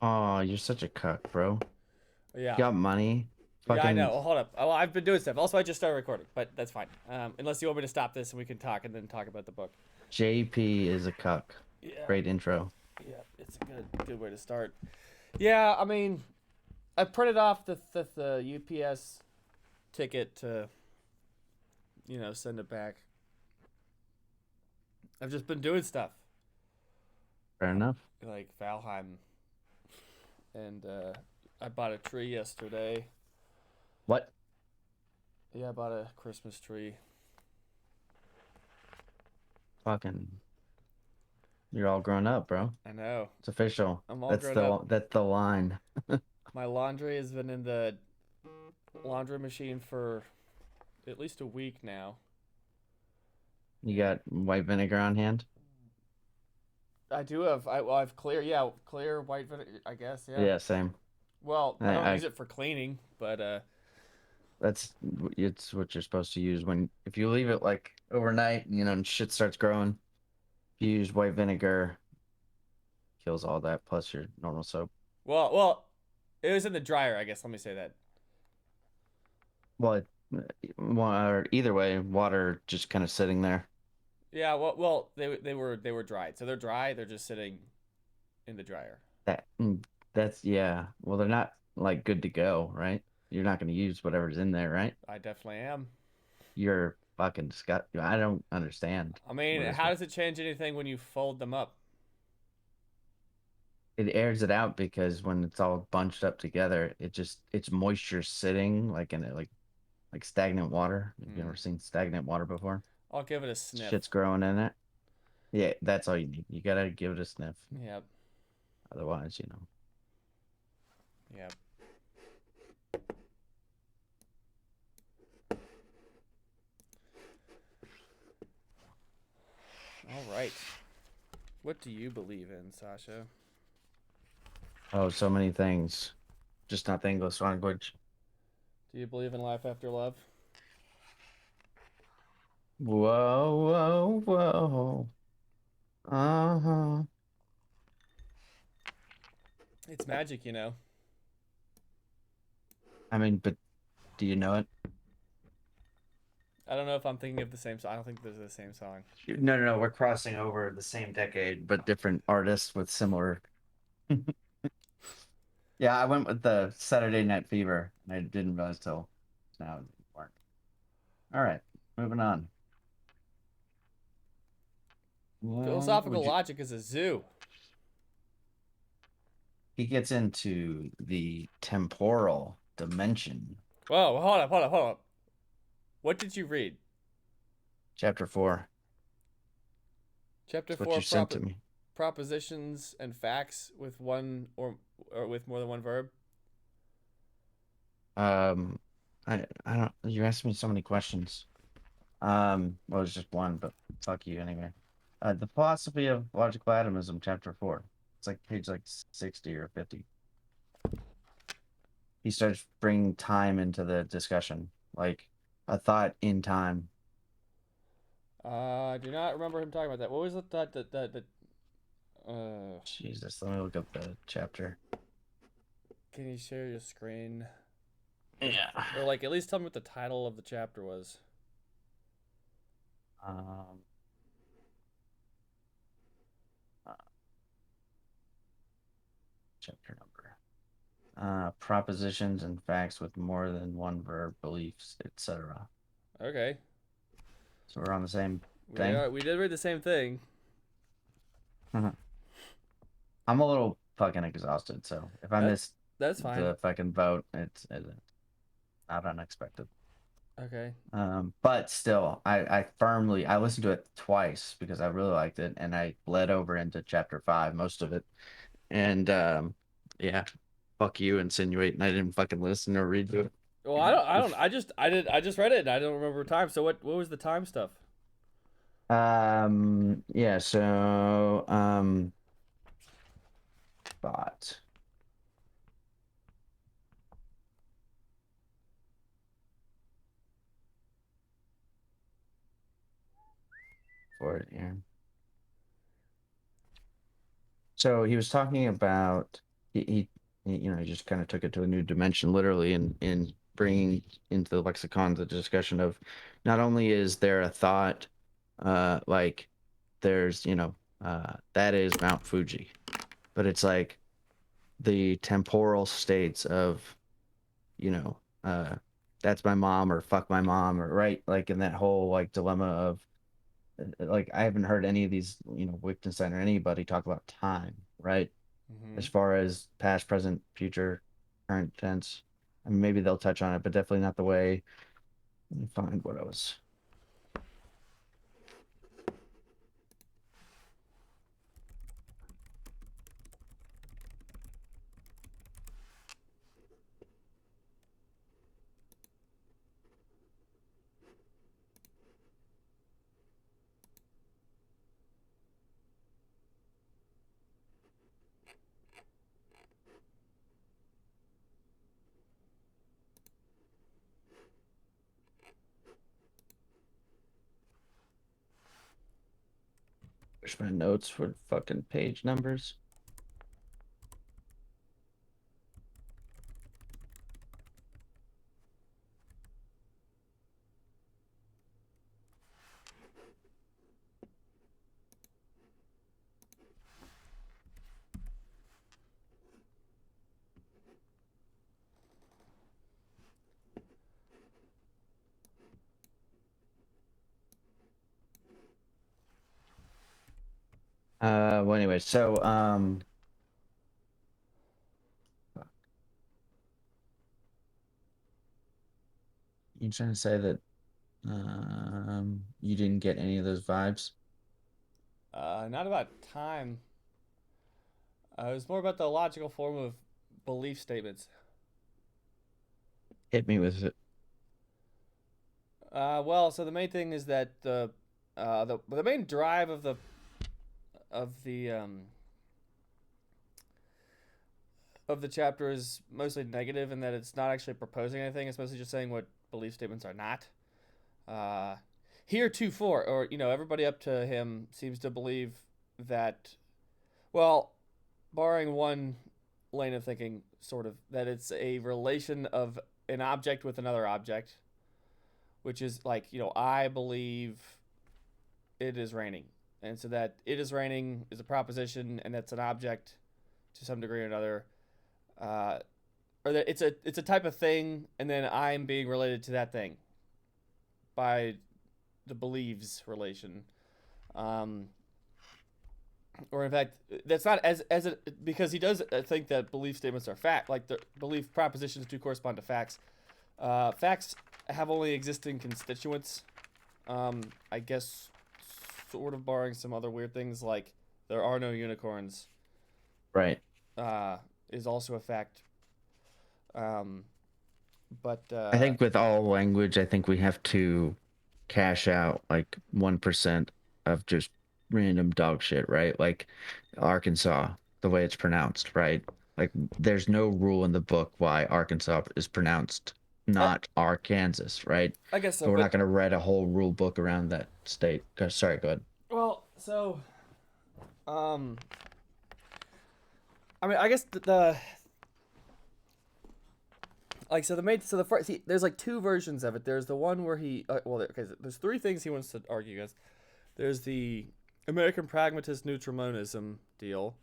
Oh, you're such a cuck, bro. You Yeah. got money. Yeah, I Fucking know. Well, hold up. Oh, I've been doing stuff. Also, I just started recording, but that's fine. Unless you want me to stop this and we can talk and then talk about the book. JP is a cuck. Yeah. Great intro. Yeah, it's a good way to start. Yeah, I mean, I printed off the UPS ticket to send it back. I've just been doing stuff Fair enough. like Valheim, and I bought a tree yesterday. What? Yeah, I bought a Christmas tree. Fucking, you're all grown up, bro. I know. It's official. I'm all That's grown up. the line. My laundry has been in the laundry machine for at least a week now. You And got white vinegar on hand? I do have I have clear, yeah, clear white vinegar, I guess, yeah. Yeah, same. Well, I don't I use it for cleaning, but that's it's what you're supposed to use when if you leave it like overnight, and shit starts growing. If you use white vinegar, kills all that plus your normal soap. well, it was in the dryer, I guess. Let me say that. Well, water, either way, water just kind of sitting there. Yeah, they were dried. So they're dry, they're just sitting in the dryer. That that's yeah. Well, they're not like good to go, right? You're not going to use whatever's in there, right? I definitely am. You're fucking disgust. I don't understand I mean, what is how does it change anything when you fold them up? it airs it out because when it's all bunched up together, it's moisture sitting like in it like stagnant water. Have you Hmm. ever seen stagnant water before? I'll give it a sniff. Shit's growing in it. Yeah, that's all you need. You gotta give it a sniff. Yep. Otherwise. Yep. All right. What do you believe in, Sasha? Oh, so many things. Just not the English language. Do you believe in life after love? Whoa, whoa, whoa. Uh-huh. It's magic, you know. I mean, but do you know it? I don't know if I'm thinking of the same song. I don't think this is the same song. No, no, no. We're crossing over the same decade, but different artists with similar. Yeah, I went with the Saturday Night Fever, and I didn't realize till now it weren't. All right, moving on. What Philosophical would you? logic is a zoo. He gets into the temporal dimension, Whoa, hold up. What did you read? chapter 4. Chapter It's what four you sent to me. propositions and facts with one or with more than one verb. Um, I don't. You asked me so many questions. Well, it's just one, but fuck you anyway. The philosophy of logical atomism, chapter 4. It's like page like 60 or 50. He starts bringing time into the discussion, like a thought in time. I do not remember him talking about that. What was the Jesus, let me look up the chapter. can you share your screen? Yeah. Or like at least tell me what the title of the chapter was. Um, uh, chapter number. Propositions and facts with more than one verb, beliefs, etc. Okay. So we're on the same We thing. are we did read the same thing. I'm a little fucking exhausted, so if I That miss that's fine. the fucking vote, it's not unexpected. Okay. But still, I listened to it twice because I really liked it, and I bled over into chapter 5, most of it. And yeah, fuck you, insinuating I didn't fucking listen or read to Well, I it. don't I just read it and I don't remember time. So what was the time stuff? Yeah, so thought for it here. So he was talking about. he just kind of took it to a new dimension, literally, in bringing into the lexicon the discussion of not only is there a thought, like there's, that is Mount Fuji, but it's like the temporal states of, you know, uh, that's my mom or fuck my mom or right, like in that whole like dilemma of like I haven't heard any of these, Wittgenstein or anybody talk about time, right? Mm-hmm. As far as past, present, future, current tense. I mean, maybe they'll touch on it, but definitely not the way. Let me find what I was Where's my notes for fucking page numbers. Well, anyway, so you trying to say that you didn't get any of those vibes? Not about time. It was more about the logical form of belief statements. Hit me with it. Well, so the main thing is that the main drive of the of the chapter is mostly negative, in that it's not actually proposing anything. It's mostly just saying what belief statements are not. Uh, Heretofore, or everybody up to him seems to believe that, well, barring one lane of thinking, sort of, that it's a relation of an object with another object, which is like, I believe it is raining. And so that it is raining is a proposition, and that's an object to some degree or another. Uh, or that it's a type of thing, and then I'm being related to that thing by the believes relation. Um, or in fact, that's not as it, because he does think that belief statements are fact, like the belief propositions do correspond to facts. Facts have only existing constituents. I guess, sort of barring some other weird things like there are no unicorns. Right. Uh, is also a fact. Um, but I think with all language, I think we have to cash out like 1% of just random dog shit, right? Like Arkansas, the way it's pronounced, right? Like there's no rule in the book why Arkansas is pronounced I, not Arkansas, right? I guess so. But we're not But going to write a whole rule book around that state. Sorry, go ahead. well, so um, I mean, I guess the like so the main so the first there's like two versions of it. There's the one where he okay, there's three things he wants to argue against. There's the American pragmatist neutral monism deal.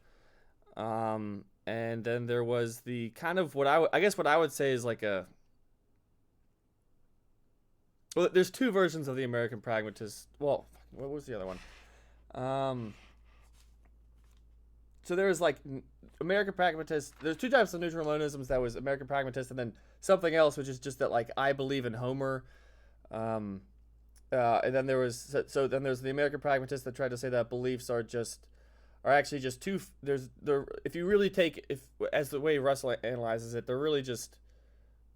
And then there was the kind of I guess what I would say is like a, well, there's two versions of the American pragmatist. Well, what was the other one? Um, so there was like American pragmatist. There's two types of neutral monisms. That was American pragmatist, and then something else, which is just that like I believe in Homer. Um, and then there was then there's the American pragmatist that tried to say that beliefs are actually just two. There if you really take, if as the way Russell analyzes it, they're really just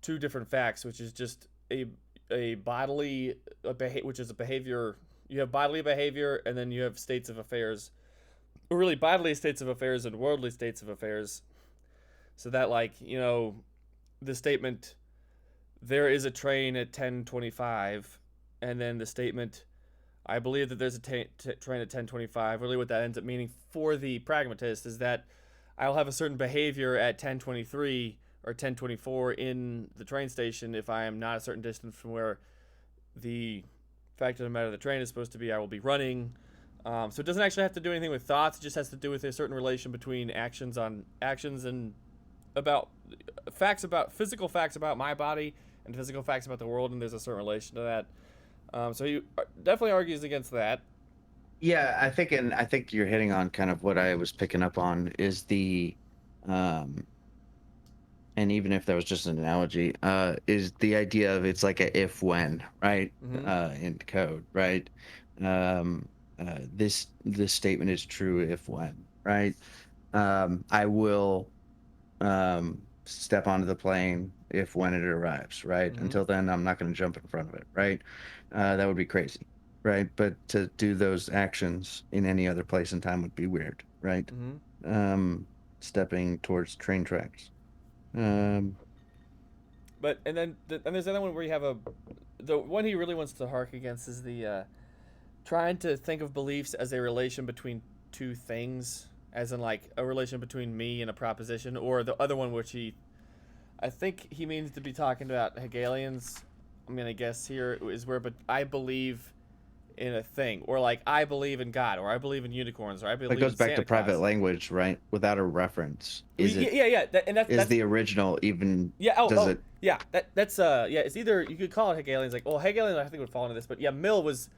two different facts, which is just a bodily which is a behavior. You have bodily behavior, and then you have states of affairs, or really bodily states of affairs and worldly states of affairs. So that, like, the statement there is a train at 10:25, and then the statement I believe that there's a train at 10:25. Really, what that ends up meaning for the pragmatist is that I'll have a certain behavior at 10:23 or 10:24 in the train station if I am not a certain distance from where the fact of the matter the train is supposed to be. I will be running. So it doesn't actually have to do anything with thoughts. It just has to do with a certain relation between actions and about physical facts about my body and physical facts about the world, and there's a certain relation to that. So he definitely argues against that. Yeah, I think you're hitting on kind of what I was picking up on is um, and even if that was just an analogy, is the idea of it's like a if when, right? Mm-hmm. In code, right? Um, this statement is true if when, right? I will step onto the plane if when it arrives, right? Mm-hmm. Until then, I'm not going to jump in front of it, right? That would be crazy, right? But to do those actions in any other place and time would be weird, right? Mm-hmm. Um, Stepping towards train tracks. Um, But and there's another one where you have the one he really wants to hark against is the trying to think of beliefs as a relation between two things, as in like a relation between me and a proposition, or the other one which I think he means to be talking about Hegelians. I mean, I guess here is where, but I believe in a thing, or like I believe in God, or I believe in unicorns, or I it believe goes in back to Santa private Claus. language, right? Without a reference. Yeah, yeah, yeah. And Is that's the original even, yeah. Oh, does oh, it, yeah. That's yeah. It's either you could call it Hegelians, like well, Hegelian I think would fall into this, but yeah, Mill was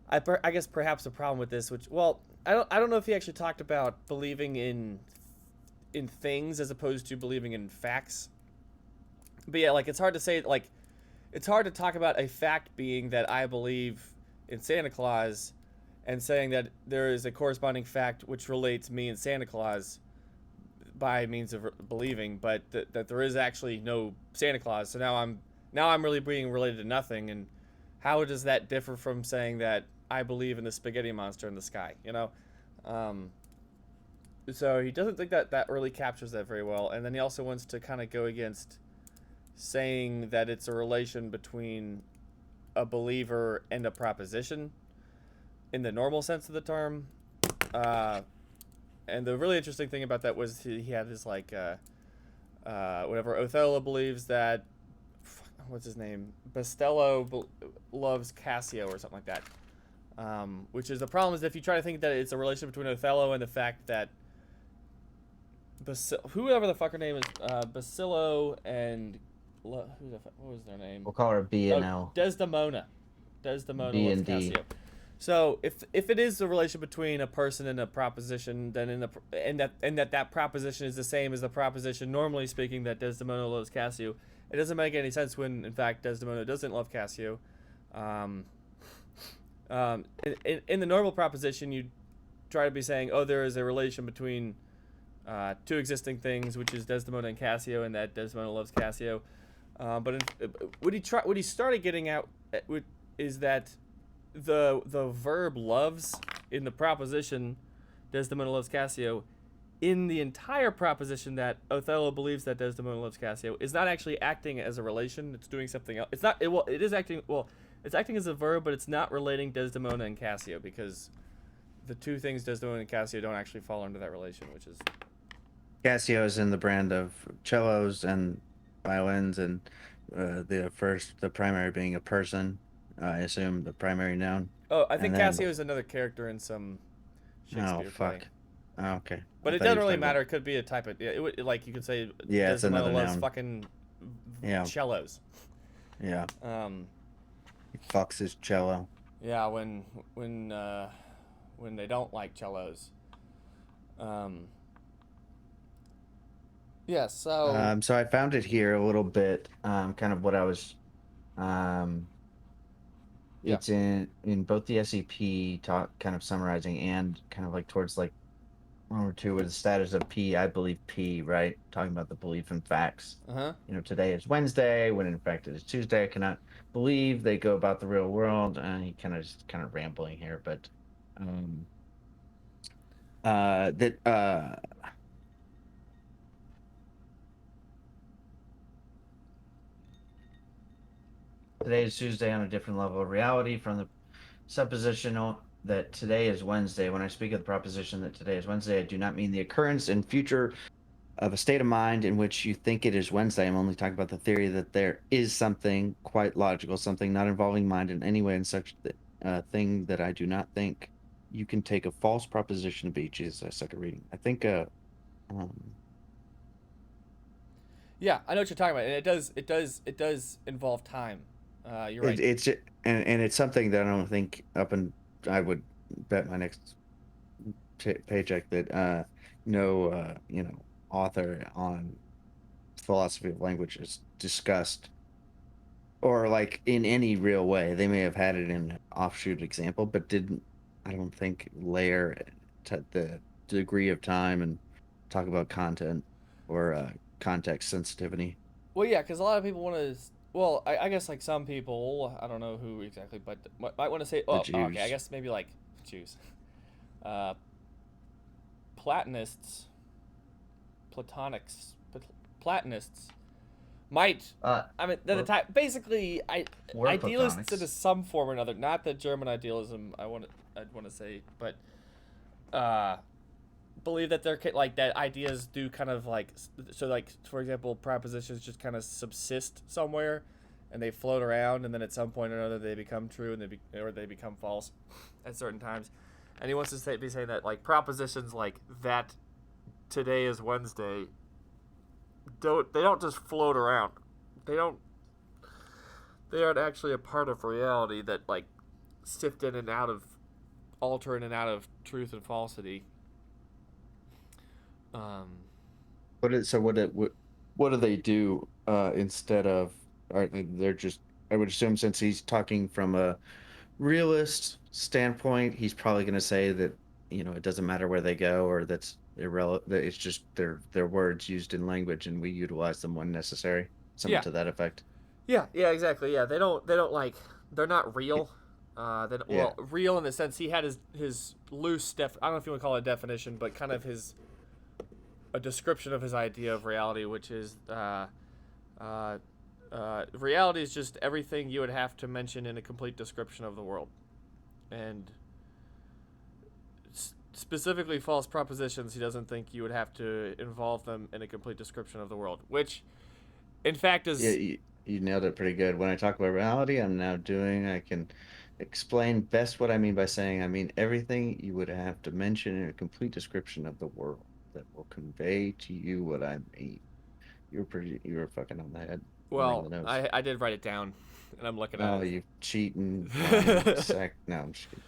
I guess perhaps the problem with this, which well, I don't know if he actually talked about believing in things as opposed to believing in facts. But yeah, like it's hard to say like it's hard to talk about a fact being that I believe in Santa Claus and saying that there is a corresponding fact which relates me and Santa Claus by means of believing, but that there is actually no Santa Claus. So now I'm really being related to nothing. And how does that differ from saying that I believe in the spaghetti monster in the sky? Um, so he doesn't think that that really captures that very well. And then he also wants to kind of go against saying that it's a relation between a believer and a proposition in the normal sense of the term. Uh, and the really interesting thing about that was he had his like whatever Othello believes that what's his name Bastello loves Cassio or something like that. Which is the problem is if you try to think that it's a relation between Othello and the fact that whoever the fucker name is Basilio and what was their name? we'll call her B and Oh, L, Desdemona. Desdemona B loves and D. Cassio. So if it is a relation between a person and a proposition, then that proposition is the same as the proposition normally speaking that Desdemona loves Cassio, it doesn't make any sense when in fact Desdemona doesn't love Cassio. Um, in the normal proposition, you try to be saying, oh, there is a relation between two existing things, which is Desdemona and Cassio, and that Desdemona loves Cassio. What he started getting out is that the verb loves in the proposition Desdemona loves Cassio in the entire proposition that Othello believes that Desdemona loves Cassio is not actually acting as a relation. It's doing something else. It's not. It is acting. Well, it's acting as a verb, but it's not relating Desdemona and Cassio because the two things Desdemona and Cassio don't actually fall into that relation, which is Casio is in the brand of cellos and violins, and the primary being a person. I assume the primary noun, oh, I and think then Cassio is another character in some oh Shakespeare play. fuck, oh, okay. But I it thought you doesn't were really talking about, matter. It could be a type of yeah. Like you could say yeah, it's Desdemona another loves noun. fucking Yeah, cellos. yeah. Um, He fucks his cello. yeah, when they don't like cellos. Um, yeah. So So I found it here a little bit. Kind of what I was. Um, yeah. it's in both the SEP talk, kind of summarizing, and kind of like towards like one or two with the status of P. I believe P, right? Talking about the belief in facts. Uh huh. Today is Wednesday, when in fact it is Tuesday. I cannot believe they go about the real world. He kind of rambling here, but um, that today is Tuesday on a different level of reality from the suppositional. that today is Wednesday. When I speak of the proposition that today is Wednesday, I do not mean the occurrence in future of a state of mind in which you think it is Wednesday. I'm only talking about the theory that there is something quite logical, something not involving mind in any way, and such thing that I do not think you can take a false proposition to be. Jesus, I suck at reading. I think um, Yeah, I know what you're talking about, and it does involve time. You're right. it's and it's something that I don't think up and I would bet my next paycheck that no author on philosophy of language is discussed or like in any real way. They may have had it in an offshoot example, but didn't, I don't think, layer to the degree of time and talk about content or context sensitivity. Well, yeah, because a lot of people want to. Well, I guess like some people, I don't know who exactly, but might want to say, The oh, okay, I Jews. guess maybe like Jews, uh, Platonists, Platonics, Platonists might. Uh, I mean, the we're type basically, we're idealists in platonics. some form or another, not the German idealism. I'd want to say, but uh, believe that they're like that ideas do kind of like so like for example propositions just kind of subsist somewhere and they float around and then at some point or another they become true and or they become false at certain times, and he wants to be saying that like propositions like that today is Wednesday don't just float around, they don't they aren't actually a part of reality that like sift in and out of alter in and out of truth and falsity. um What do they do instead of, are they're just, I would assume since he's talking from a realist standpoint, he's probably going to say that, it doesn't matter where they go, or that's irrelevant, that it's just their words used in language and we utilize them when necessary, something yeah. to that effect. Yeah, exactly. Yeah, they don't like they're not real. Yeah. Well, real in the sense he had his loose I don't know if you want to call it a definition, but kind of his a description of his idea of reality, which is uh, reality is just everything you would have to mention in a complete description of the world, and specifically false propositions. He doesn't think you would have to involve them in a complete description of the world, which in fact Yeah, is you nailed it pretty good. When I talk about reality, I can explain best what I mean by saying I mean everything you would have to mention in a complete description of the world that will convey to you what I mean. You were fucking on the head or on the well, nose. I did write it down, and I'm looking at Oh, it. you cheating, lying sack. No, I'm just kidding.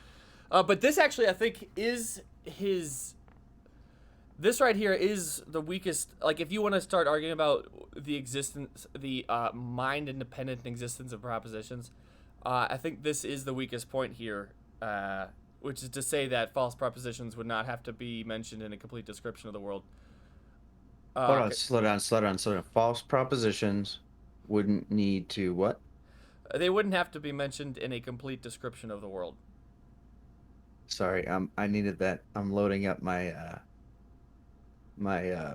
But this actually, I think, is his. This right here is the weakest. Like, if you want to start arguing about the existence, the mind independent existence of propositions, I think this is the weakest point here, which is to say that false propositions would not have to be mentioned in a complete description of the world. Hold on, Okay. slow down, slow down, slow down. False propositions wouldn't need to what? They wouldn't have to be mentioned in a complete description of the world. Sorry, I needed that. I'm loading up my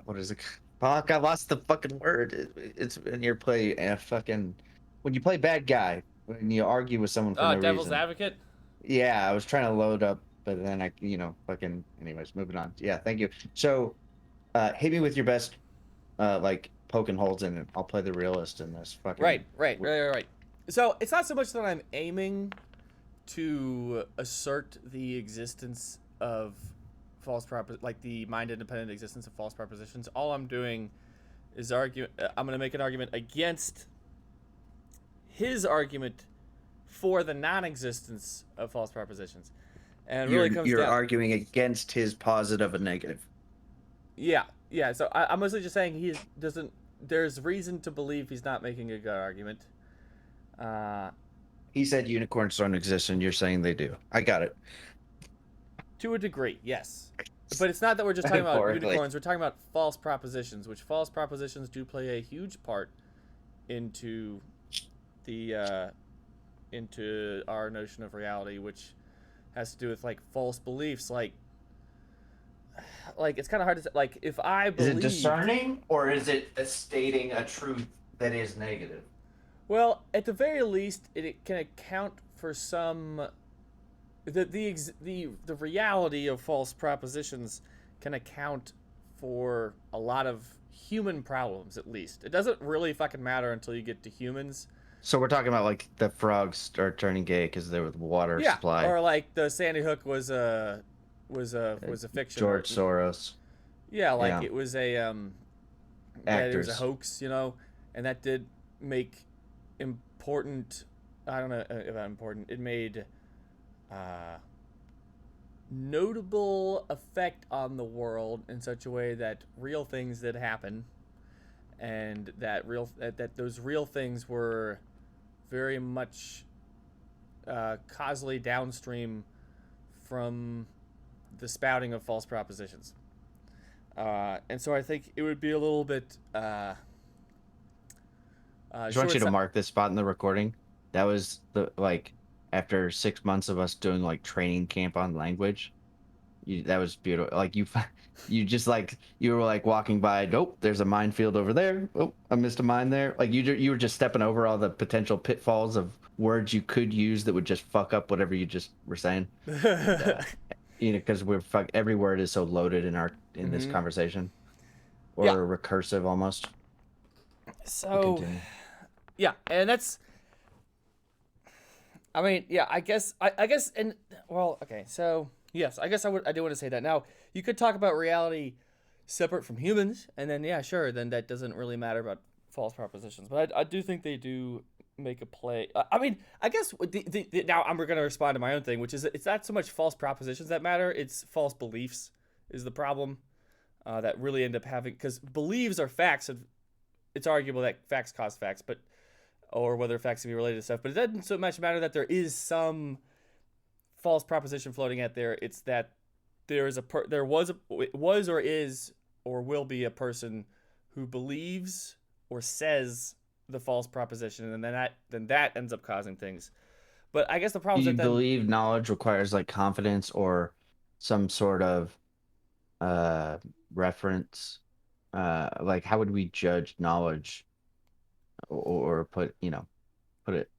what is it? Fuck, I lost the fucking word. It's when you play fucking when you play bad guy, when you argue with someone for no Devil's reason. advocate. Yeah, I was trying to load up, but then fucking anyways, moving on. Yeah, thank you. So, hit me with your best like poking holes in it. I'll play the realist in this Right, fucking right, right, right, right. So it's not so much that I'm aiming to assert the existence of like the mind independent existence of false propositions. All I'm doing is argue. I'm going to make an argument against his argument for the non-existence of false propositions, and it really comes you're down. arguing against his positive and negative. Yeah, yeah. So I'm mostly just saying he doesn't. There's reason to believe he's not making a good argument. Uh, He said unicorns don't exist, and you're saying they do. I got it. To a degree, yes. But it's not that we're just talking about Metaphorically. unicorns. We're talking about false propositions, which false propositions do play a huge part into the into our notion of reality, which has to do with like false beliefs. Like it's kind of hard to say. Like if I Is it believed, discerning or is it stating a truth that is negative? well, at the very least, it can account for some the reality of false propositions can account for a lot of human problems. At least it doesn't really fucking matter until you get to humans. So we're talking about like the frogs start turning gay because there was water Yeah, supply. or like the Sandy Hook Uh, was a fiction, or George Soros, yeah, like yeah, it was a that it was a actors. hoax, and that did make important. I don't know about important. It made uh, notable effect on the world in such a way that real things did happen, and that those real things were very much causally downstream from the spouting of false propositions. And so I think it would be a little bit I just want you short. to mark this spot in the recording. That was the like after 6 months of us doing like training camp on language. That was beautiful. Like you just like you were like walking by. Nope, there's a minefield over there. Oh, I missed a mine there. Like you were just stepping over all the potential pitfalls of words you could use that would just fuck up whatever you just were saying. And because every word is so loaded in this Mm-hmm. conversation Yeah. or recursive almost. But So continue. yeah, and that's. I mean, yeah. I guess, and well, okay. So yes, I guess I do want to say that. Now you could talk about reality separate from humans, and then yeah, sure, then that doesn't really matter about false propositions. But I do think they do make a play. I mean, I guess now I'm going to respond to my own thing, which is it's not so much false propositions that matter; it's false beliefs is the problem that really end up having, because beliefs are facts, and it's arguable that facts cause facts, but or whether facts can be related to stuff. But it doesn't so much matter that there is some false proposition floating out there. It's that there was it was or is or will be a person who believes or says the false proposition, and then that ends up causing things. But I guess the problem Do is you that then believe knowledge requires like confidence or some sort of uh reference? Like how would we judge knowledge or put it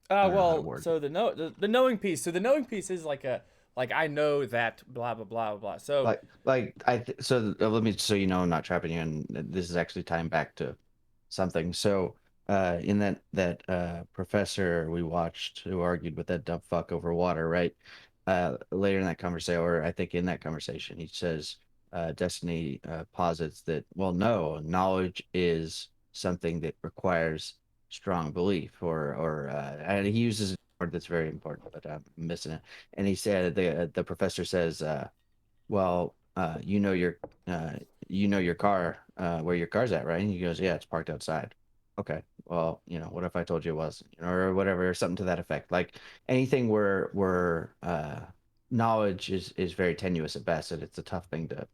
I don't know how to well, word it. so the knowing piece. So the knowing piece is like I know that blah blah blah blah blah. So Let me so I'm not trapping you and this is actually tying back to something. So in that professor we watched who argued with that dumb fuck over water, right? Later in that conversation, or I think in that conversation, he says Destiny posits that, well, no, knowledge is something that requires strong belief, and he uses a word that's very important, but I'm missing it. And he said the professor says, well, uh, you know your car, where your car's at, right? And he goes, yeah, it's parked outside. Okay. Well, what if I told you it wasn't, or whatever, or something to that effect. Like anything where knowledge is very tenuous at best, and it's a tough thing to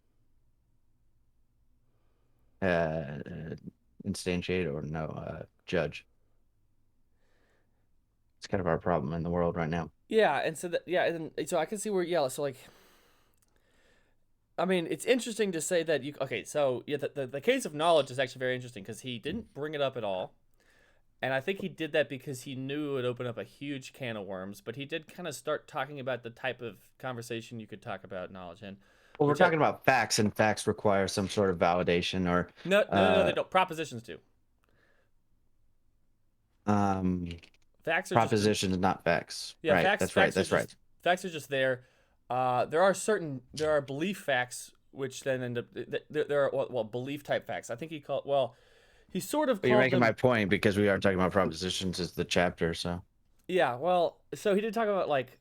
uh, instantiate or no judge. It's kind of our problem in the world right now. yeah, and so that yeah, and so I can see where yeah. So like I mean, it's interesting to say that you. Okay, so yeah, the case of knowledge is actually very interesting because he didn't bring it up at all, and I think he did that because he knew it would open up a huge can of worms. But he did kind of start talking about the type of conversation you could talk about knowledge in, Well, we're which I talking about facts, and facts require some sort of validation or no, they uh, don't. Propositions do. um, Facts are just propositions, not facts. yeah, Right. facts That's right. facts are That's just right. facts are just there. There are belief facts which then end up there are well belief type facts. I think he sort of But you're called making my them. point because we are talking about propositions as the chapter. So Yeah, well, so he did talk about like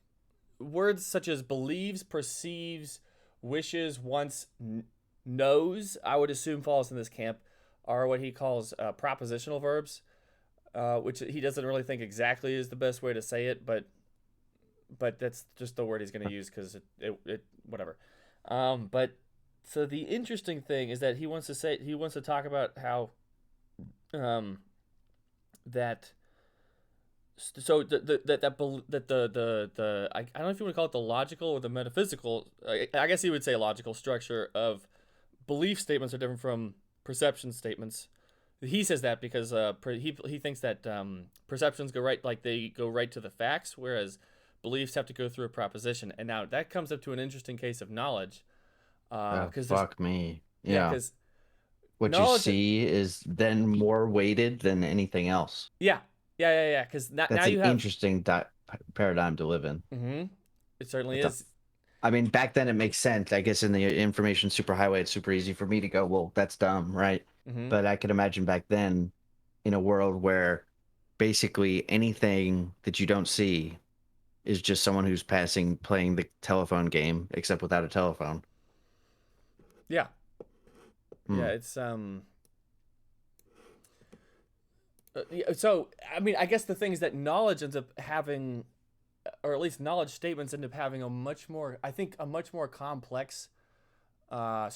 words such as believes, perceives, wishes, wants, knows. I would assume falls in this camp are what he calls propositional verbs, which he doesn't really think exactly is the best way to say it, but that's just the word he's going to use because it whatever. But so the interesting thing is that he wants to talk about how um, that so I don't know if you want to call it the logical or the metaphysical. I guess he would say logical structure of belief statements are different from perception statements. He says that because he thinks that perceptions go right to the facts, whereas beliefs have to go through a proposition. And now that comes up to an interesting case of knowledge, Oh, because there's fuck me. yeah, Yeah. because What you knowledge, see is then more weighted than anything else. yeah, yeah, because now That's an you have, interesting paradigm to live in. mm-hmm, it certainly That's a, is, I mean, back then it makes sense. I guess in the information superhighway, it's super easy for me to go, well, that's dumb, right? mm-hmm, But I could imagine back then in a world where basically anything that you don't see is just someone who's playing the telephone game, except without a telephone. yeah, yeah, Hmm. it's yeah, so I mean, I guess the thing is that knowledge ends up having, or at least knowledge statements end up having a much more, I think, a much more complex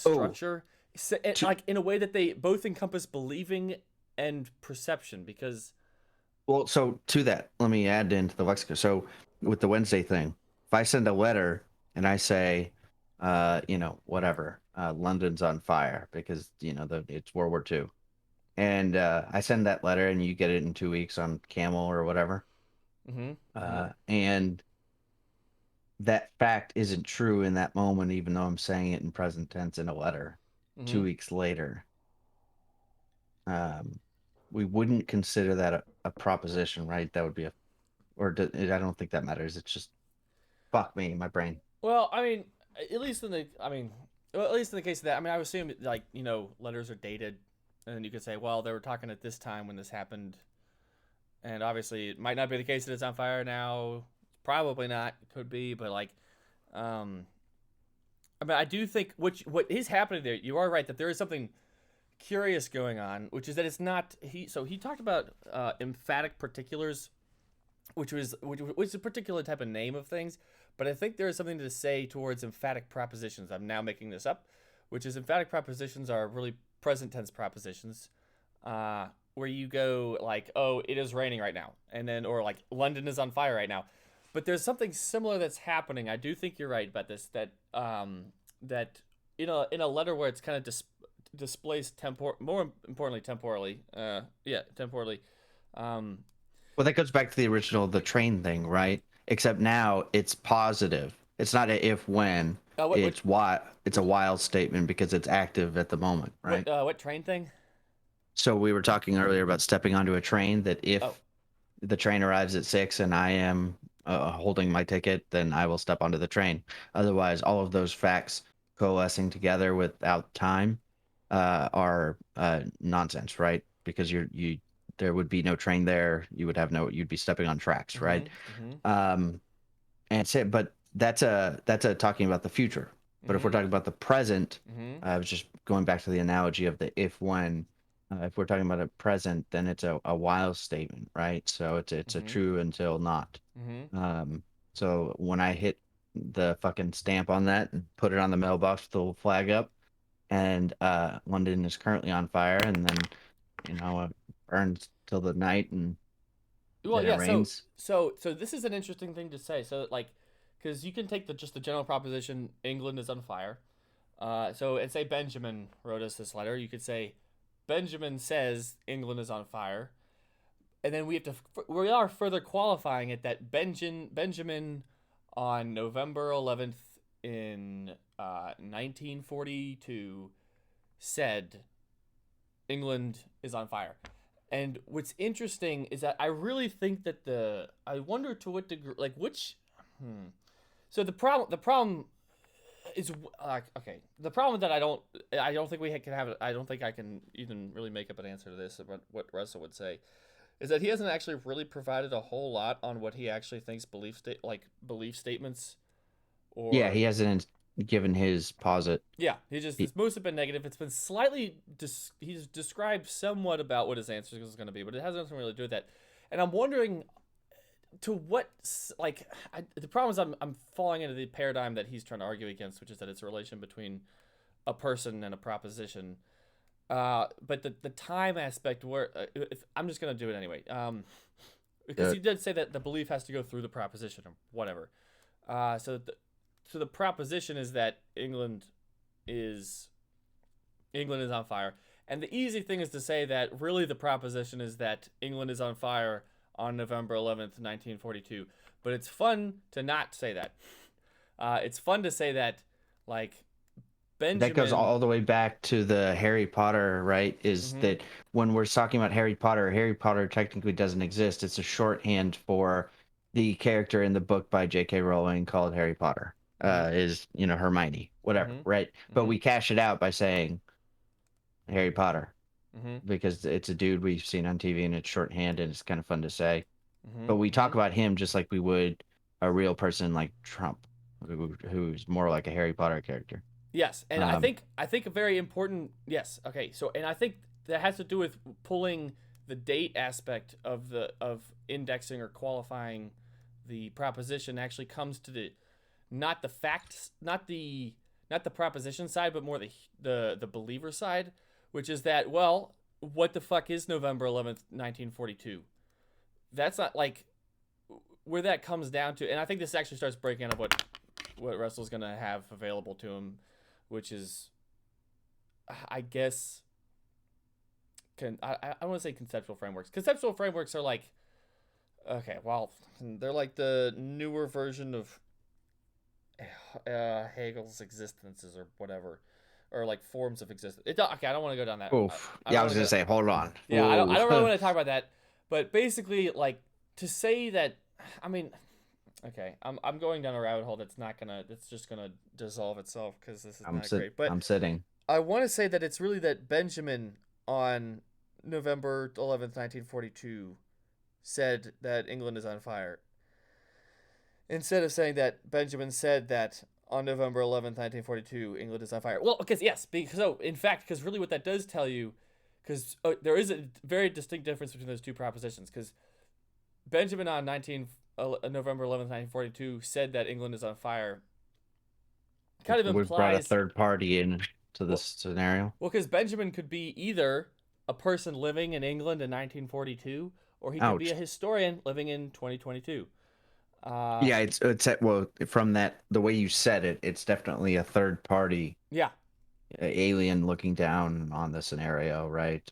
Oh, structure, so, to, like in a way that they both encompass believing and perception. Because well, so to that, let me add into the lexicon. So with the Wednesday thing, if I send a letter and I say, whatever, London's on fire because it's World War II, and I send that letter and you get it in 2 weeks on Camel or whatever, mm-hmm, mm-hmm, and that fact isn't true in that moment, even though I'm saying it in present tense in a letter. mm-hmm. 2 weeks later, um, we wouldn't consider that a proposition, right? That would be I don't think that matters. It's just fuck me, my brain. Well, I mean, at least in the, I mean, well, at least in the case of that, I mean, I would assume like, letters are dated, and you could say, well, they were talking at this time when this happened, and obviously it might not be the case that it's on fire now. Probably not. It could be, but like, um, I mean, I do think what is happening there. You are right that there is something curious going on, which is that it's not he. So he talked about emphatic particulars, which is a particular type of name of things. But I think there is something to say towards emphatic propositions. I'm now making this up, which is emphatic propositions are really present tense propositions, where you go like, "Oh, it is raining right now," and then or like London is on fire right now. But there's something similar that's happening. I do think you're right about this. That in a letter where it's kind of displays more importantly temporally. Yeah, temporally. Um, Well, that goes back to the original, the train thing, right? Except now it's positive. It's not a if when. uh, what what It's why. It's a wild statement because it's active at the moment, right? what train thing? So we were talking earlier about stepping onto a train. That Oh, if the train arrives at 6 and I am holding my ticket, then I will step onto the train. Otherwise, all of those facts coalescing together without time are nonsense, right? Because there would be no train there. You'd be stepping on tracks, mm-hmm, right? mm-hmm, Um, but that's a talking about the future. But if we're mm-hmm, talking about the present, mm-hmm, I was just going back to the analogy of the if when. If we're talking about a present, then it's a while statement, right? So it's a mm-hmm, true until not. mm-hmm. Um, so when I hit the fucking stamp on that and put it on the mailbox with the little flag up, and London is currently on fire, and then it burns till the night, and Well, then it yeah. So rains. so this is an interesting thing to say. So like, because you can take just the general proposition, England is on fire. So and say Benjamin wrote us this letter. You could say Benjamin says England is on fire, and then we are further qualifying it that Benjamin on November 11th in 1942 said England is on fire. And what's interesting is that I really think that I wonder to what degree, like which, hmm. So the problem is okay. The problem that I don't think we can have. I don't think I can even really make up an answer to this about what Russell would say is that he hasn't actually really provided a whole lot on what he actually thinks belief statements Yeah, or he hasn't given his posit. yeah, he just He, it's most have been negative. It's been slightly he's described somewhat about what his answer is going to be, but it has nothing really to do with that. And I'm wondering to what like the problem is I'm falling into the paradigm that he's trying to argue against, which is that it's a relation between a person and a proposition. But the time aspect where if I'm just gonna do it anyway. Because uh, he did say that the belief has to go through the proposition or whatever. So the proposition is that is England is on fire. And the easy thing is to say that really the proposition is that England is on fire on November 11th, 1942. but it's fun to not say that. It's fun to say that, like, That goes Benjamin. all the way back to the Harry Potter, right? Is Mm-hmm, that when we're talking about Harry Potter technically doesn't exist. It's a shorthand for the character in the book by J.K. Rowling called Harry Potter. mm-hmm, Is Hermione, whatever, mm-hmm, right? But mm-hmm, we cash it out by saying Harry Potter mm-hmm, because it's a dude we've seen on TV and it's shorthand and it's kind of fun to say. mm-hmm, But we mm-hmm. talk about him just like we would a real person like Trump, who's more like a Harry Potter character. Yes, and I Um, think I think a very important yes. Okay, so and I think that has to do with pulling the date aspect of indexing or qualifying the proposition actually comes to the not the facts, not the proposition side, but more the believer side, which is that, well, what the fuck is November 11th, 1942? That's not like where that comes down to, and I think this actually starts breaking up what Russell's gonna have available to him, which is, I guess, I don't want to say conceptual frameworks. Conceptual frameworks are like, okay, well, they're like the newer version of Hegel's existences or whatever, or like forms of existence. Okay, I don't want to go down that. Oof. I Yeah, don't I want was to gonna go. say, hold on. Yeah, I Whoa. don't really want to talk about that. But basically, like, to say that, I mean, okay, I'm going down a rabbit hole that's not gonna that's just gonna dissolve itself because this is not great. But I'm sitting. I want to say that it's really that Benjamin on November 11th, 1942 said that England is on fire. Instead of saying that Benjamin said that on November 11th, 1942, England is on fire. Well, because yes, because so in fact, because really what that does tell you, because there is a very distinct difference between those two propositions. Because Benjamin on November 11th, 1942 said that England is on fire. Kind of We've brought a implies, third party in to this well, scenario. because Benjamin could be either a person living in England in 1942, or he could be a Ouch. historian living in 2022. Uh, Yeah, well from that the way you said it, it's definitely a third party yeah, alien looking down on the scenario, right?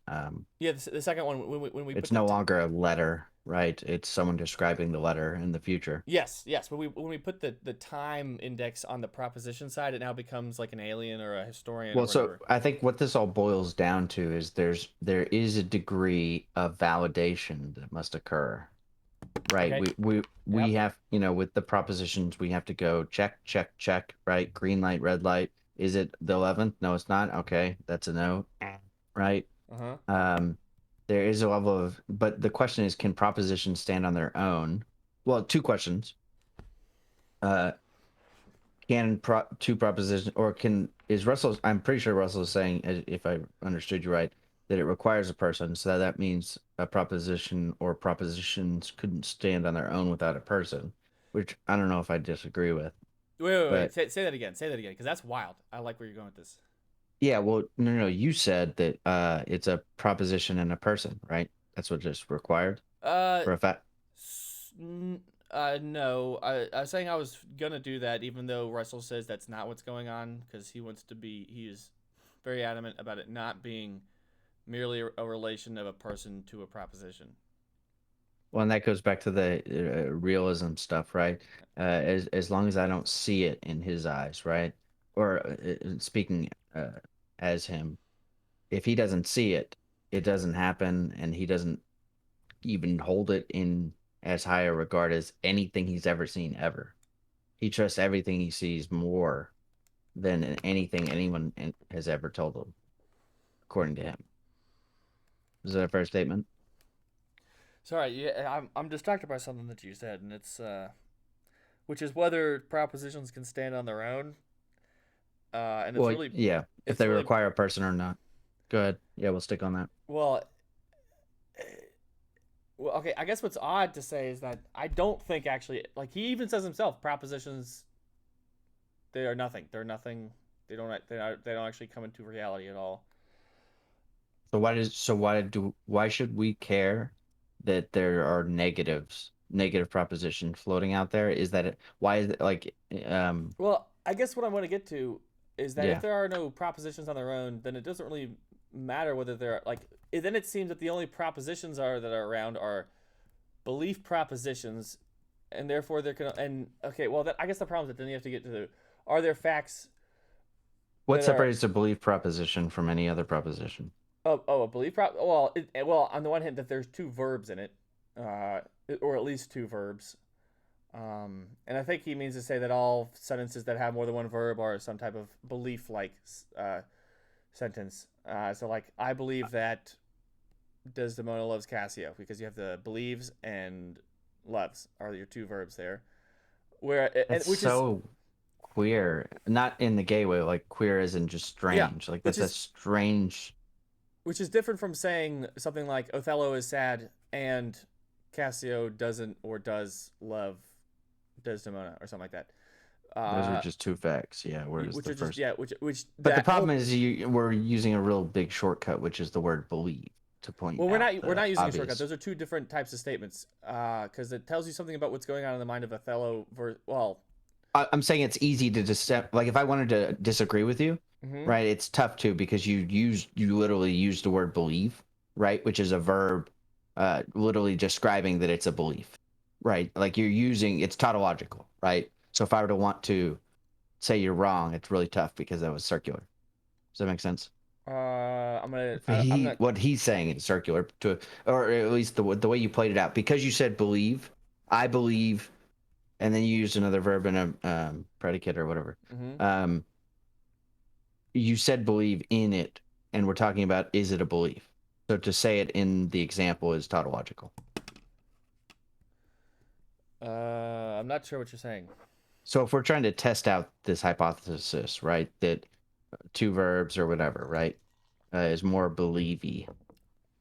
yeah. The second one when we It's put the no longer a letter, right? It's someone describing the letter in the future. yes, yes. When we put the time index on the proposition side, it now becomes like an alien or a historian or Well, so whatever. I think what this all boils down to is there is a degree of validation that must occur, right? Okay. We Yep. have, with the propositions, we have to go check, check, check, right? Green light, red light. Is it the 11th? No, it's not. Okay, that's a no, right? Uh huh. Um, there is a level of, but the question is, can propositions stand on their own? Well, two questions. Uh, two propositions, or can is Russell? I'm pretty sure Russell is saying, if I understood you right, that it requires a person. So that means a proposition or propositions couldn't stand on their own without a person, which I don't know if I disagree with. Wait. But Say that again. Say that again, because that's wild. I like where you're going with this. yeah, well, no, you said that it's a proposition and a person, right? That's what just required Uh, for a fact. no. I was saying I was gonna do that, even though Russell says that's not what's going on, because he wants to be. He is very adamant about it not being merely a relation of a person to a proposition. Well, and that goes back to the realism stuff, right? As long as I don't see it in his eyes, right? Or speaking as him, if he doesn't see it, it doesn't happen, and he doesn't even hold it in as high a regard as anything he's ever seen ever. He trusts everything he sees more than anything anyone has ever told him, according to him. Is that a fair statement? Sorry, yeah, I'm distracted by something that you said, and it's which is whether propositions can stand on their own. And Well, yeah, if it's they really require a person or not. Go ahead. Yeah, we'll stick on that. well, eh, well. Okay, I guess what's odd to say is that I don't think actually, like he even says himself, propositions they are nothing. They're nothing. They don't actually come into reality at all. Why should we care that there are negative proposition floating out there? Is that it? Why is it like Well, I guess what I want to get to is that if yeah. there are no propositions on their own, then it doesn't really matter whether they're like. Then it seems that the only propositions are that are around are belief propositions, and therefore there can and okay. Well, I guess the problem is that then you have to get to the are there facts What that are separates a belief proposition from any other proposition? a belief well on the one hand that there's two verbs in it, uh, or at least two verbs. And I think he means to say that all sentences that have more than one verb are some type of belief-like uh, sentence. So, like, I believe that Desdemona loves Cassio because you have the believes and loves are your two verbs there. Where and That's which is so queer. Not in the gay way, like queer isn't just yeah, strange. Like which that's a is strange. which is different from saying something like Othello is sad and Cassio doesn't or does love Desdemona or something like that. Those are Uh, just two facts. Yeah. Whereas which the are just first, yeah, which but the that problem whole is we're using a real big shortcut, which is the word believe to point well, out we're the not using a shortcut. obvious. Those are two different types of statements. Because it tells you something about what's going on in the mind of Othello. Well, I'm saying it's easy to just like if I wanted to disagree with you, mm-hmm. right? It's tough too because you literally use the word believe, right? Which is a verb, literally describing that it's a belief, right? Like you're using it's tautological, right? So if I were to want to say you're wrong, it's really tough because that was circular. Does that make sense? I'm not. What he's saying is circular to, or at least the way you played it out because you said believe, I believe, and then you used another verb in a predicate or whatever. Mm-hmm. Um, you said believe in it, and we're talking about is it a belief? So to say it in the example is tautological. I'm not sure what you're saying. So if we're trying to test out this hypothesis, right, that two verbs or whatever, right, is more believey,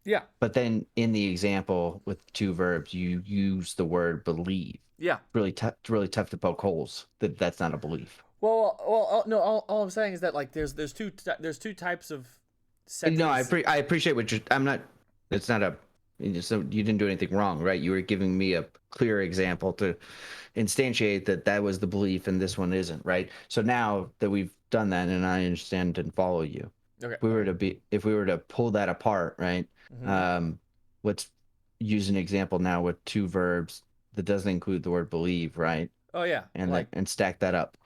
Yeah, but then in the example with two verbs, you use the word believe. yeah. Really tough. It's really tough to poke holes. That's not a belief. No. All I'm saying is that like there's two types of No, sentence. I appreciate what you're. I'm not. It's not a. So you didn't do anything wrong, right? You were giving me a clear example to instantiate that that was the belief, and this one isn't, right? So now that we've done that, and I understand and follow you, Okay. Okay. if we were to pull that apart, right? Mm-hmm. Um, let's use an example now with two verbs that doesn't include the word believe, right? Oh yeah. And then Like and stack that up.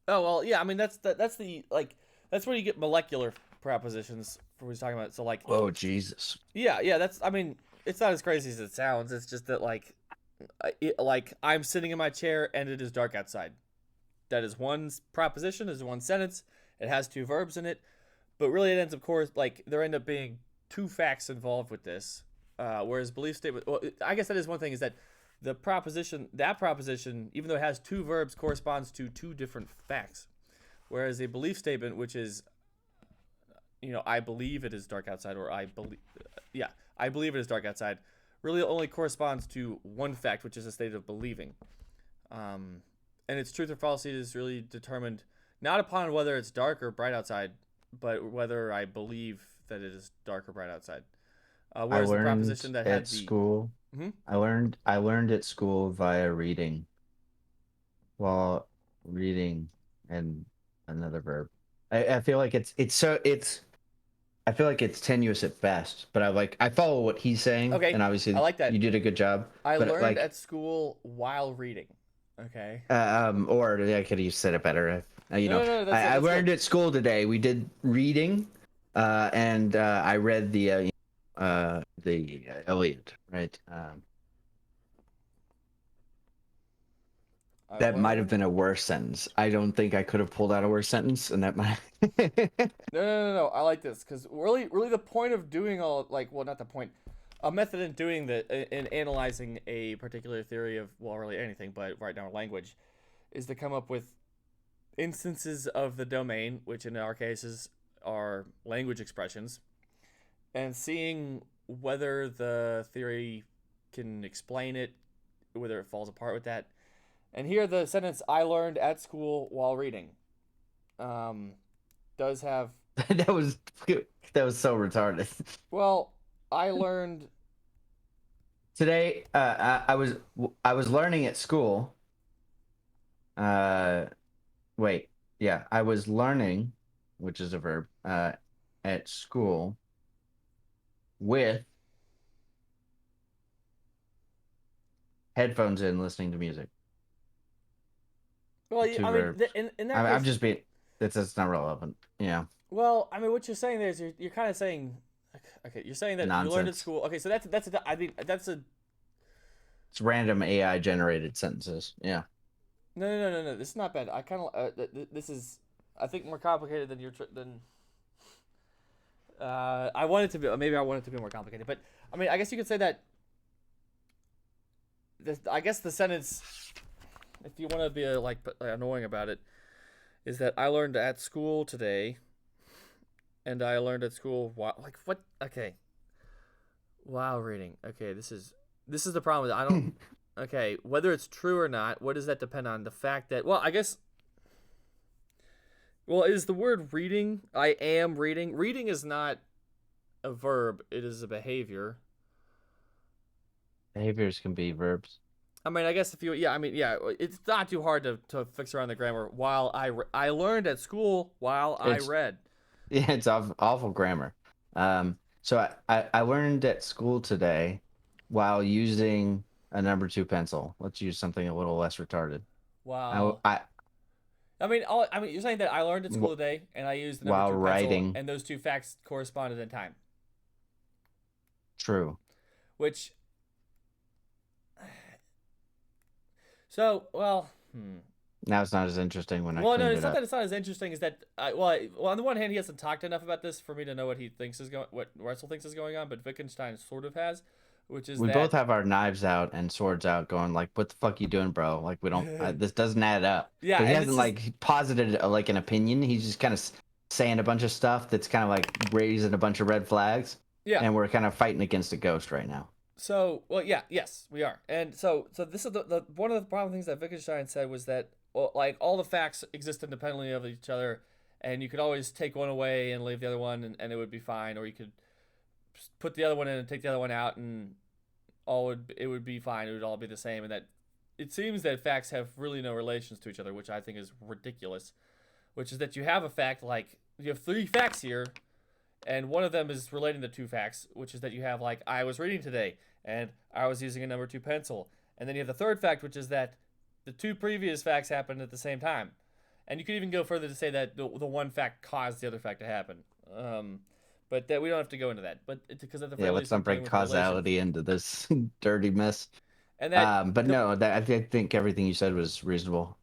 oh well yeah. I mean that's the like that's where you get molecular propositions for what he's talking about. So like Oh Jesus! yeah. That's I mean it's not as crazy as it sounds. It's just that like I'm sitting in my chair and it is dark outside. That is one proposition, is one sentence. It has two verbs in it, but really it ends up course like there end up being two facts involved with this. Whereas belief statement, well, I guess that is one thing is that that proposition, even though it has two verbs, corresponds to two different facts. Whereas a belief statement, which is, I believe it is dark outside, or I believe it is dark outside, really only corresponds to one fact, which is a state of believing. Um, and its truth or falsity is really determined not upon whether it's dark or bright outside, but whether I believe that it is dark or bright outside. I Whereas the learned proposition that at had the school. mm-hmm. I learned at school via reading while reading and another verb. I feel like it's I feel like it's tenuous at best, but I follow what he's saying, Okay, and I obviously like you that. did a good job. I But learned at school while reading. Okay. or I could have said it better. No. I That's good. learned at school today. We did reading, and I read the Iliad, right? I That might have learned. been a worse sentence. I don't think I could have pulled out a worse sentence, and that might. No. I like this because really, the point of doing all like, well, not the point. A method in doing in analyzing a particular theory of well, really anything, but right now language, is to come up with instances of the domain, which in our cases are language expressions, and seeing whether the theory can explain it, whether it falls apart with that. And here, the sentence "I learned at school while reading" um, does have that was that was so retarded. well, I learned. Today, I was learning at school. Uh, wait, yeah, I was learning, which is a verb, at school with headphones in, listening to music. Well, Two I mean, verbs. in that I'm case, just being. It's not relevant. Yeah, well, I mean, what you're saying there is you're kind of saying, okay, you're saying that you learned at nonsense. school. Okay, so I think that's a It's random AI generated sentences. Yeah. no. This is not bad. I kind of this is I think more complicated than than I want it to be. Maybe I want it to be more complicated, but I mean, I guess you could say that. I guess the sentence, if you want to be like annoying about it, is that I learned at school today, and I learned at school. Like what? Okay. Wow, reading. Okay, this is the problem. I don't. Okay, whether it's true or not, what does that depend on? The fact that, well, I guess, well, is the word reading? I am reading. Reading is not a verb. It is a behavior. Behaviors can be verbs. I mean, I guess if you, yeah, I mean, yeah, it's not too hard to fix around the grammar. I learned at school while I It's read. yeah, it's awful grammar. So I learned at school today while using a number two pencil. Let's use something a little less retarded. I, While I I mean, you're saying that I learned at school today and I used the number while two pencil, writing. and those two facts corresponded in time, True. which so well. Now it's not as interesting when I Well, no, cleaned it's it not that up. it's not as interesting as that. On the one hand, he hasn't talked enough about this for me to know what he thinks is going, what Russell thinks is going on, but Wittgenstein sort of has, which is We both that, have our knives out and swords out, going like, "What the fuck you doing, bro? Like, we don't. This doesn't add up." yeah, But he and hasn't this is like posited like an opinion. He's just kind of saying a bunch of stuff that's kind of like raising a bunch of red flags, yeah. and we're kind of fighting against a ghost right now. So, well, yeah, yes, we are, and so this is the one of the problem things that Wittgenstein said was that, well, like all the facts exist independently of each other, and you could always take one away and leave the other one, and it would be fine, or you could put the other one in and take the other one out, and it would be fine. It would all be the same, and that it seems that facts have really no relations to each other, which I think is ridiculous. Which is that you have a fact like you have three facts here, and one of them is relating to two facts, which is that you have like I was reading today and I was using a number two pencil, and then you have the third fact, which is that the two previous facts happened at the same time, and you could even go further to say that the one fact caused the other fact to happen. But that we don't have to go into that. But because at the Yeah, very let's least we're not playing bring with relations, causality into this dirty mess. and that But the no, that I think everything you said was reasonable.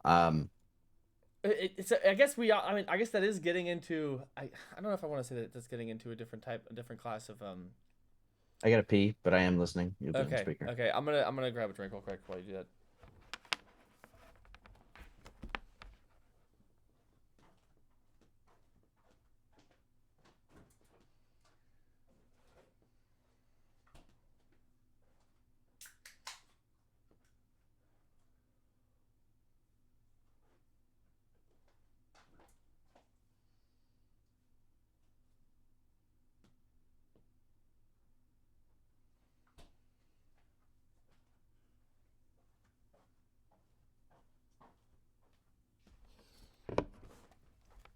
it's I guess we are, I mean I guess that is getting into I don't know if I want to say that that's getting into a different class of I gotta pee, but I am listening. You'll be on okay, speaker. okay. I'm gonna grab a drink real quick while you do that.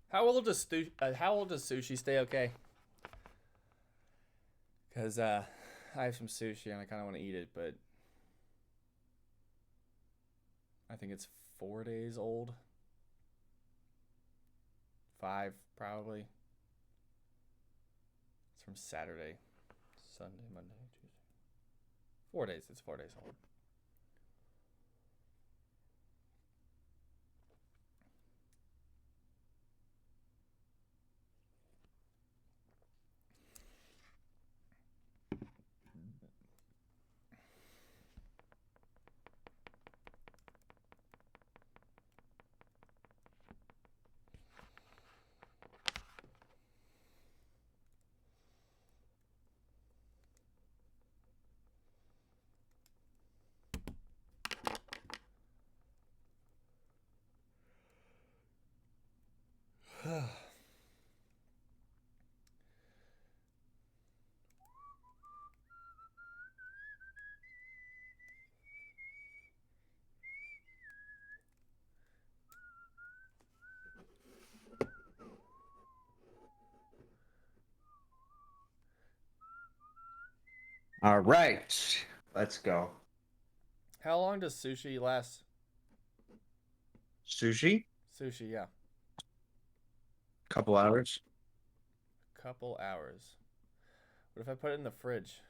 How old does sushi stay okay? Because I have some sushi and I kind of want to eat it, but I think it's 4 days old. 5 probably. It's from Saturday, Sunday, Monday, Tuesday. 4 days. It's 4 days old. All right, let's go. How long does sushi last? Sushi, Sushi, yeah. couple hours, Couple hours. What if I put it in the fridge?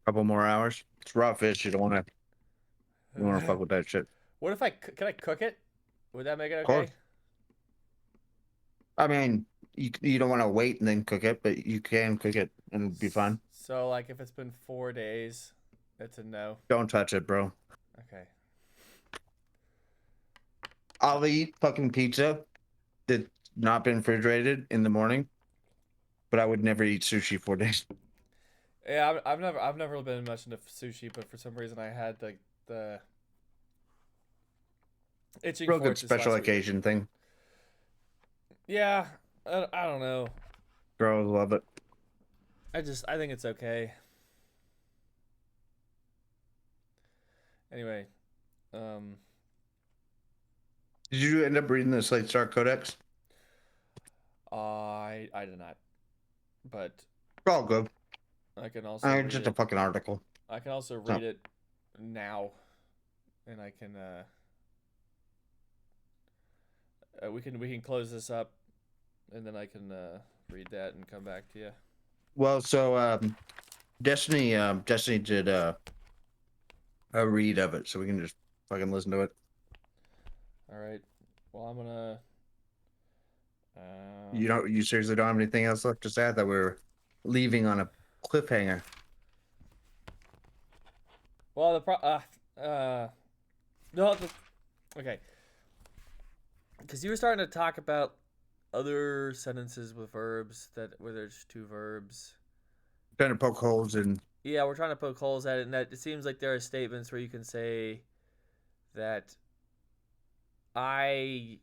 couple more hours. It's raw fish. You don't want to fuck with that shit. Of What if can I cook it? Would that make it course. okay? I mean, you don't want to wait and then cook it, but you can cook it and it'd be fine. So like if it's been 4 days, it's a no. Don't touch it, bro. Okay. I'll eat fucking pizza that's not been refrigerated in the morning, but I would never eat sushi 4 days. Yeah, I've never been much into sushi, but for some reason I had the itching Real for good it this special last week. occasion thing. Yeah, I don't know. Girls love it. I think it's okay. Anyway, um, Did you end up reading the Slate Star Codex? I did not, but It's all good. I can I also mean, it's read just a it. fucking article. I can also read So, it now, and I can we can close this up, and then I can read that and come back to you. well, so Destiny did a read of it, so we can just fucking listen to it. All right. Well, I'm gonna. You seriously don't have anything else left to say? That we're leaving on a cliffhanger. Well, the no. Okay, because you were starting to talk about other sentences with verbs that where there's two verbs. Trying to poke holes in. Yeah, we're trying to poke holes at it, and that it seems like there are statements where you can say that I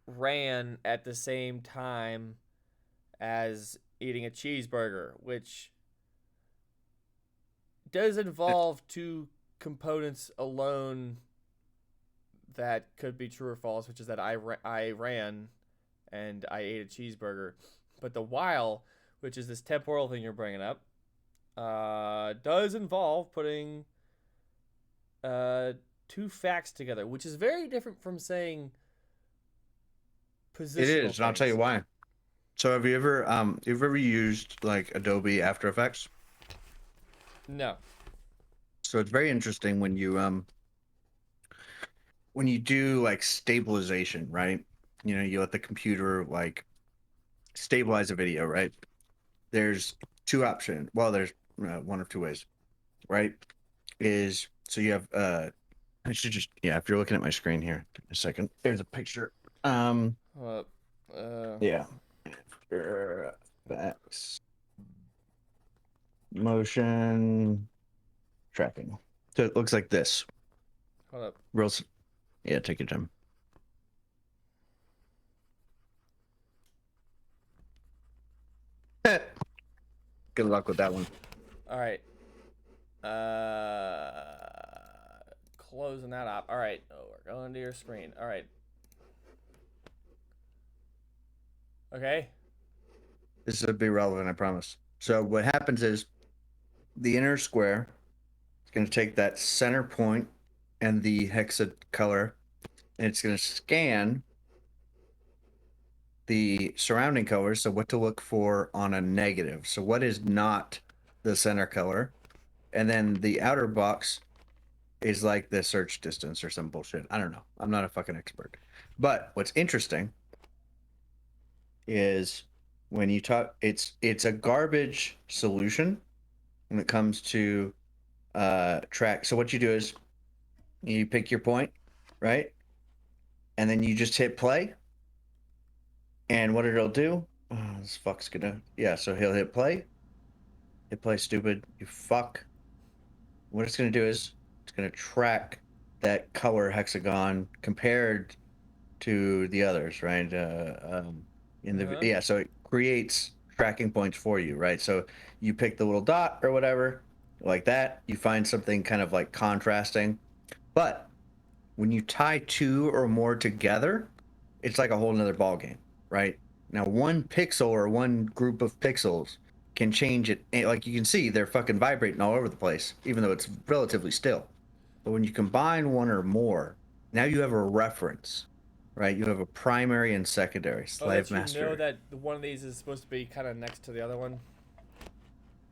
ran at the same time as eating a cheeseburger, which does involve two components alone that could be true or false, which is that I ran and I ate a cheeseburger. But the while, which is this temporal thing you're bringing up, does involve putting uh, two facts together, which is very different from saying It positional is, and I'll tell you things. why. So you've ever used like Adobe After Effects? No. So it's very interesting when you do like stabilization, right? You know, you let the computer like stabilize a video, right? There's two options. Well, there's one of two ways, right? Is so you have I should just yeah, if you're looking at my screen here, give me a second. There's a picture. Um Uh, uh, yeah. After Effects motion tracking. So it looks like this. hold up. Real yeah, take your time. Good luck with that one. All right. Uh, Closing that up. All right. Oh, we're going to your screen. All right. Okay. This will be relevant, I promise. So what happens is the inner square is going to take that center point and the hexa color, and it's going to scan the surrounding colors. So what to look for on a negative. So what is not the center color, and then the outer box is like the search distance or some bullshit. I don't know. I'm not a fucking expert. But what's interesting is when you talk, it's a garbage solution when it comes to track. So what you do is you pick your point, right? And then you just hit play. And what it'll do, oh, this fuck's gonna, yeah, so he'll hit play. Hit play, stupid. You fuck. What it's gonna do is it's gonna track that color hexagon compared to the others, right? In Uh the, huh. yeah, so it creates tracking points for you, right? So you pick the little dot or whatever, like that. You find something kind of like contrasting. But when you tie two or more together, it's like a whole nother ball game, right? Now, one pixel or one group of pixels can change it. Like you can see, they're fucking vibrating all over the place, even though it's relatively still. But when you combine one or more, now you have a reference, right? You have a primary and secondary Oh, slave that you know master. that one of these is supposed to be kind of next to the other one.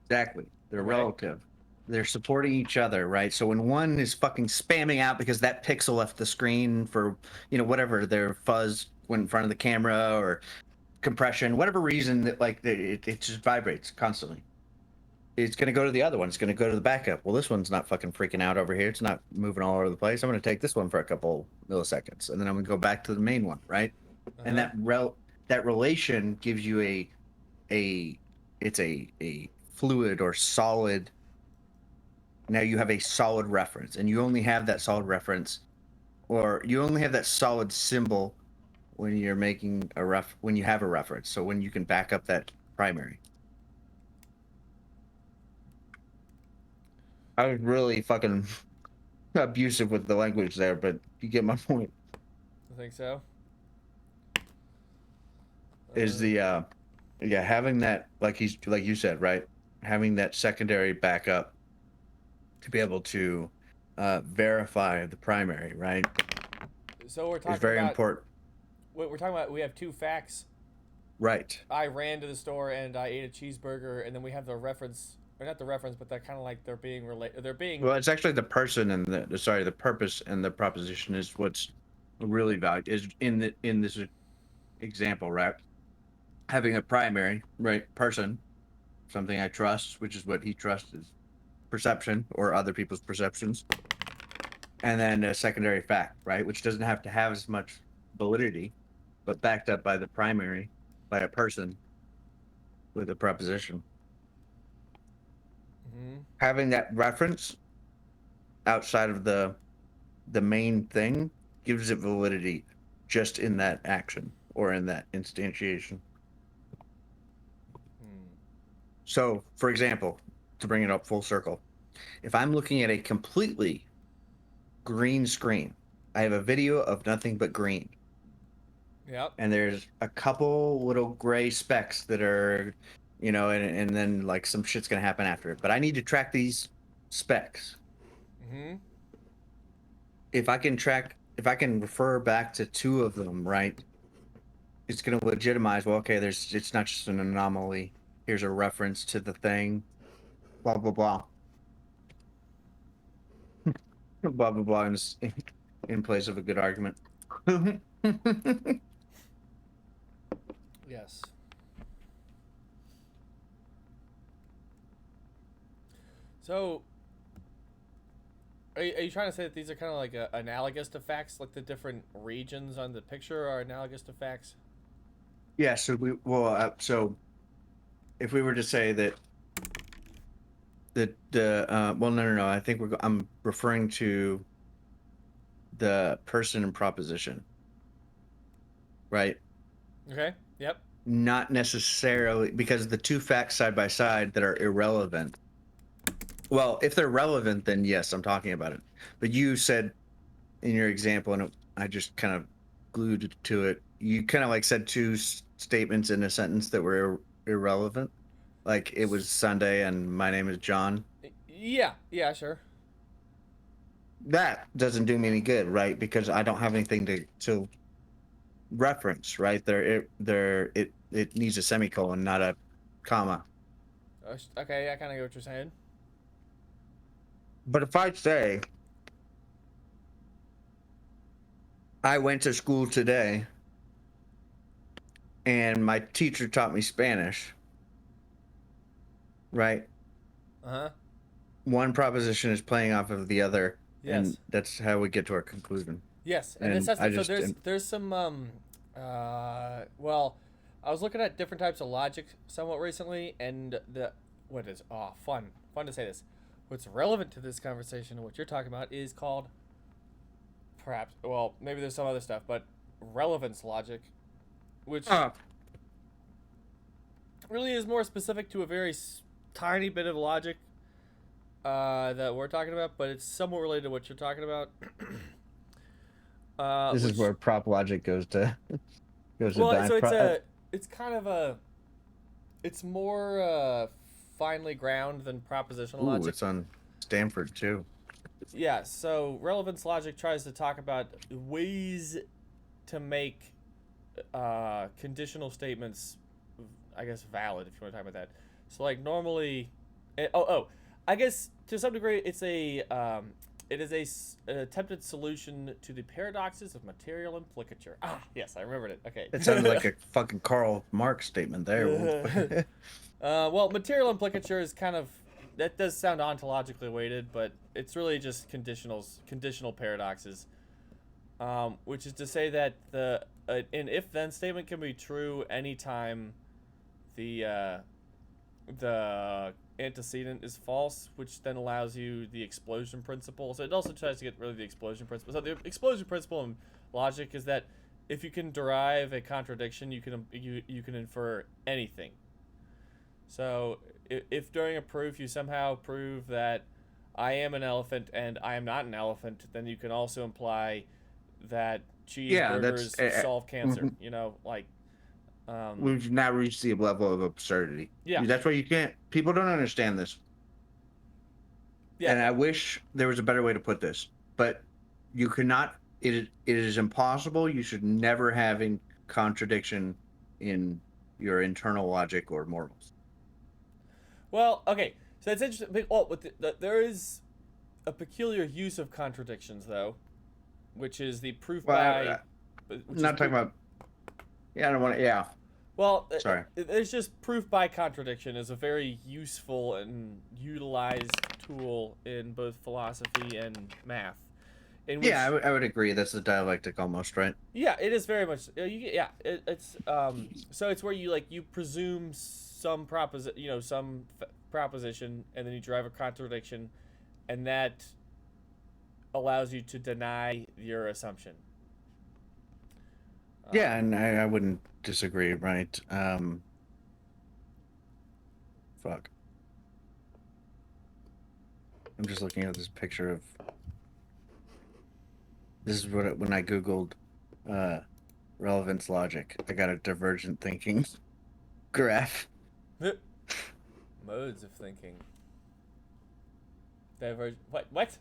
Exactly. They're Okay. relative. They're supporting each other, right? So when one is fucking spamming out because that pixel left the screen for, whatever their fuzz went in front of the camera or compression, whatever reason that like it just vibrates constantly. It's going to go to the other one. It's going to go to the backup. Well, this one's not fucking freaking out over here. It's not moving all over the place. I'm going to take this one for a couple milliseconds, and then I'm going to go back to the main one, right? Uh And huh. that relation gives you a it's a fluid or solid. Now you have a solid reference, and you only have that solid reference, or you only have that solid symbol when you're making when you have a reference. So when you can back up that primary. I was really fucking abusive with the language there, but you get my point. I think so. Is Uh, the yeah, having that, like you said, right? Having that secondary backup to be able to verify the primary, right, so we're is talking very about important. what we're talking about. We have two facts. Right. I ran to the store and I ate a cheeseburger, and then we have the reference, or not the reference, but they're kind of like they're being related. They're being Well, it's actually the person and the purpose and the proposition is what's really valued is in this example, right? Having a primary, right, person, something I trust, which is what he trusts is perception or other people's perceptions, and then a secondary fact, right, which doesn't have to have as much validity, but backed up by the primary, by a person with a proposition. mm-hmm. Having that reference outside of the main thing gives it validity just in that action or in that instantiation. Hmm. So, for example, to bring it up full circle, if I'm looking at a completely green screen, I have a video of nothing but green, Yep. and there's a couple little gray specks that are, and then like some shit's gonna happen after it. But I need to track these specks. Mm-hmm. If I can refer back to two of them, right? It's going to legitimize, well, okay, it's not just an anomaly. Here's a reference to the thing, blah blah blah. Blah blah blah in place of a good argument. Yes. So, are you trying to say that these are kind of like analogous to facts, like the different regions on the picture are analogous to facts? Yeah, so if we were to say that the well, no, I think I'm referring to the person and proposition, right? Okay. Yep. Not necessarily because the two facts side by side that are irrelevant. Well, if they're relevant, then yes, I'm talking about it. But you said in your example, and I just kind of glued to it. You kind of like said two statements in a sentence that were irrelevant. Like it was Sunday and my name is John. Yeah. Yeah. Sure. That doesn't do me any good, right? Because I don't have anything to reference, right? It needs a semicolon, not a comma. Okay. I kind of get what you're saying. But if I say I went to school today and my teacher taught me Spanish, right? Uh huh. One proposition is playing off of the other, and Yes. that's how we get to our conclusion. Yes, and this And has I to. So just there's some well, I was looking at different types of logic somewhat recently, and the what is fun to say this. What's relevant to this conversation and what you're talking about is called perhaps maybe there's some other stuff, but relevance logic, which uh, really is more specific to a very tiny bit of logic that we're talking about, but it's somewhat related to what you're talking about. this is Which where prop logic goes to well, die. so it's kind of a it's more finely ground than propositional Ooh, logic. it's on Stanford too. Yeah, so relevance logic tries to talk about ways to make conditional statements, I guess, valid, if you want to talk about that. So, like, normally, I guess to some degree, it is an attempted solution to the paradoxes of material implicature. Ah, yes, I remembered it. It sounded Okay. like a fucking Karl Marx statement there. Well, material implicature is kind of that does sound ontologically weighted, but it's really just conditional paradoxes, which is to say that an if-then statement can be true anytime the antecedent is false, which then allows you the explosion principle. So it also tries to get rid of the explosion principle. So the explosion principle in logic is that if you can derive a contradiction, you can infer anything. So if during a proof you somehow prove that I am an elephant and I am not an elephant, then you can also imply that Yeah, that's cheeseburgers solve cancer. mhm. Um, We've now reached the level of absurdity. yeah, That's why you can't. People don't understand this, yeah. and I wish there was a better way to put this. But you cannot. It is impossible. You should never have in contradiction in your internal logic or morals. Well, okay. So it's interesting. Well, there is a peculiar use of contradictions, though, which is the proof Well, by, I'm which is not talking proof. about. Yeah, I don't want to. Yeah, Well, sorry. there's just proof by contradiction is a very useful and utilized tool in both philosophy and math, in Yeah, which I would agree. That's the dialectic almost, right? yeah, it is very much yeah, it's so it's where you presume some proposition and then you drive a contradiction and that allows you to deny your assumption. Yeah, Um, and I wouldn't disagree, right? Fuck. I'm just looking at this picture of this is what when I googled uh relevance logic, I got a divergent thinking graph. modes of thinking. Diverge. What?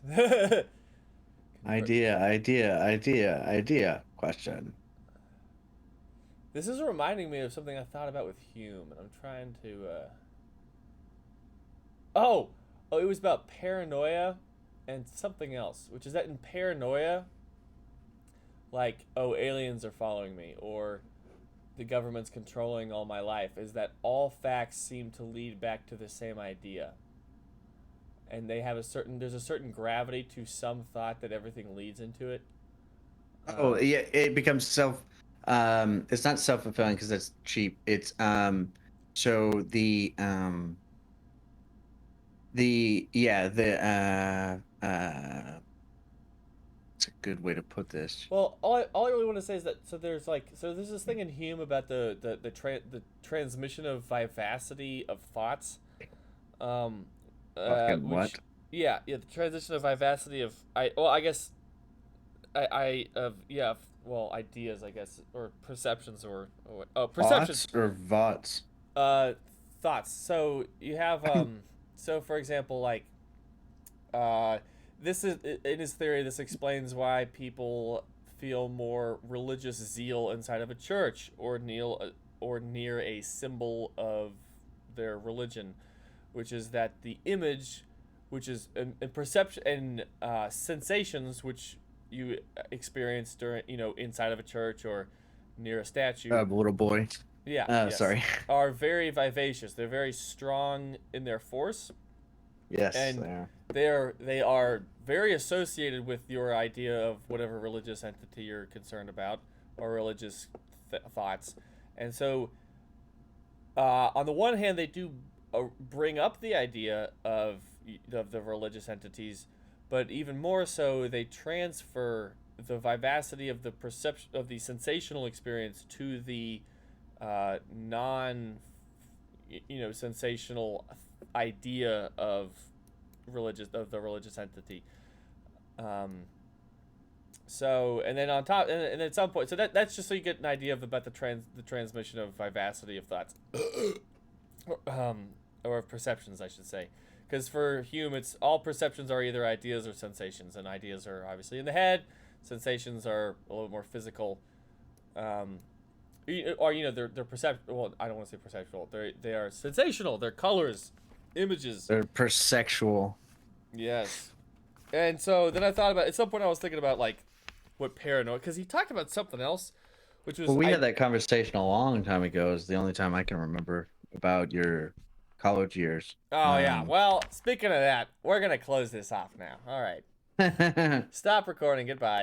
Idea question. This is reminding me of something I thought about with Hume, and I'm trying to. Oh, oh, it was about paranoia and something else, which is that in paranoia, like, oh, aliens are following me, or the government's controlling all my life, is that all facts seem to lead back to the same idea. And there's a certain gravity to some thought that everything leads into it. Oh, Um, yeah, it becomes it's not self-fulfilling because that's cheap. It's so the yeah, it's a good way to put this. well, all I really want to say is that there's this thing in Hume about the transmission of vivacity of thoughts, um, Fucking which what? yeah, the transition of vivacity of I guess I of yeah, well, ideas, I guess, or perceptions, or oh, perceptions, Bots or vots? uh thoughts. So you have so for example, like uh this is in his theory, this explains why people feel more religious zeal inside of a church or near a symbol of their religion, which is that the image, which is and perception and sensations which you experience during inside of a church or near a statue. Little boy. Yeah, yes, Sorry. are very vivacious. They're very strong in their force, Yes, and there. they are very associated with your idea of whatever religious entity you're concerned about or religious thoughts. And so, on the one hand, they do bring up the idea of the religious entities, but even more so, they transfer the vivacity of the perception of the sensational experience to the non sensational idea of the religious entity. Um, so and then on top and at some point, so that's just so you get an idea of about the transmission of vivacity of thoughts. um, or perceptions, I should say. Because for Hume, it's all perceptions are either ideas or sensations, and ideas are obviously in the head. Sensations are a little more physical, um, or they're perceptual. Well, I don't want to say perceptual. They are sensational. They're colors, images. They're persexual. Yes. And so then I thought about at some point I was thinking about like what paranoid because he talked about something else, which was Well, we I. had that conversation a long time ago. Is the only time I can remember about your college years. Oh yeah. Well, speaking of that, we're gonna close this off now. All right. Stop recording. Goodbye.